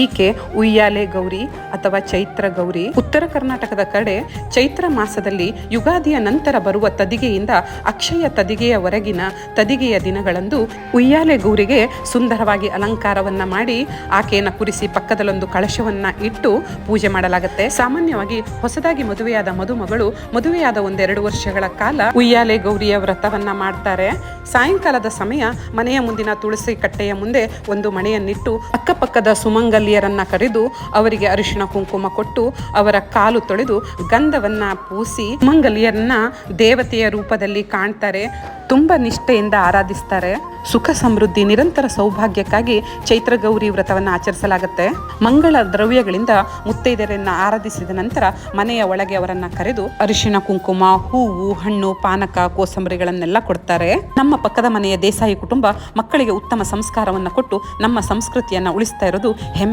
ಈಕೆ ಉಯ್ಯಾಲೆ ಗೌರಿ ಅಥವಾ ಚೈತ್ರ ಗೌರಿ. ಉತ್ತರ ಕರ್ನಾಟಕದ ಕಡೆ ಚೈತ್ರ ಮಾಸದಲ್ಲಿ ಯುಗಾದಿಯ ನಂತರ ಬರುವ ತದಿಗೆಯಿಂದ ಅಕ್ಷಯ ತದಿಗೆಯವರೆಗಿನ ತದಿಗೆಯ ದಿನಗಳಂದು ಉಯ್ಯಾಲೆ ಗೌರಿಗೆ ಸುಂದರವಾಗಿ ಅಲಂಕಾರವನ್ನ ಮಾಡಿ ಆಕೆಯನ್ನು ಕುರಿಸಿ ಪಕ್ಕದಲ್ಲೊಂದು ಕಳಶವನ್ನ ಇಟ್ಟು ಪೂಜೆ ಮಾಡಲಾಗುತ್ತೆ. ಸಾಮಾನ್ಯವಾಗಿ ಹೊಸದಾಗಿ ಮದುವೆಯಾದ ಮದುಮಗಳು ಮದುವೆಯಾದ 1-2 ವರ್ಷಗಳ ಕಾಲ ಉಯ್ಯಾಲೆ ಗೌರಿಯ ವ್ರತವನ್ನ ಮಾಡ್ತಾರೆ. ಸಾಯಂಕಾಲದ ಸಮಯ ಮನೆಯ ಮುಂದಿನ ತುಳಸಿ ಕಟ್ಟೆಯ ಮುಂದೆ ಒಂದು ಮಣೆಯನ್ನಿಟ್ಟು ಅಕ್ಕಪಕ್ಕದ ಸುಮಂಗಲಿಯರನ್ನ ಕರೆದು ಅವರಿಗೆ ಅರಿಶಿಣ ಕುಂಕುಮ ಕೊಟ್ಟು ಅವರ ಕಾಲು ತೊಳೆದು ಗಂಧವನ್ನ ಪೂಸಿ ಸುಮಂಗಲಿಯರನ್ನ ದೇವತೆಯ ರೂಪದಲ್ಲಿ ಕಾಣ್ತಾರೆ. ತುಂಬಾ ನಿಷ್ಠೆಯಿಂದ ಆರಾಧಿಸ್ತಾರೆ. ಸುಖ ಸಮೃದ್ಧಿ ನಿರಂತರ ಸೌಭಾಗ್ಯಕ್ಕಾಗಿ ಚೈತ್ರ ಗೌರಿ ವ್ರತವನ್ನು ಆಚರಿಸಲಾಗುತ್ತೆ. ಮಂಗಳ ದ್ರವ್ಯಗಳಿಂದ ಮುತ್ತೈದೆಯರನ್ನ ಆರಾಧಿಸಿದ ನಂತರ ಮನೆಯ ಒಳಗೆ ಅವರನ್ನ ಕರೆದು ಅರಿಶಿಣ ಕುಂಕುಮ, ಹೂವು, ಹಣ್ಣು, ಪಾನಕ, ಕೋಸಂಬರಿಗಳನ್ನೆಲ್ಲ ಕೊಡ್ತಾರೆ. ನಮ್ಮ ಪಕ್ಕದ ಮನೆಯ ದೇಸಾಯಿ ಕುಟುಂಬ ಮಕ್ಕಳಿಗೆ ಉತ್ತಮ ಸಂಸ್ಕಾರವನ್ನು ಕೊಟ್ಟು ನಮ್ಮ ಸಂಸ್ಕೃತಿಯನ್ನ ಉಳಿಸ್ತಾ ಇರೋದು ಹೆಮ್ಮೆ.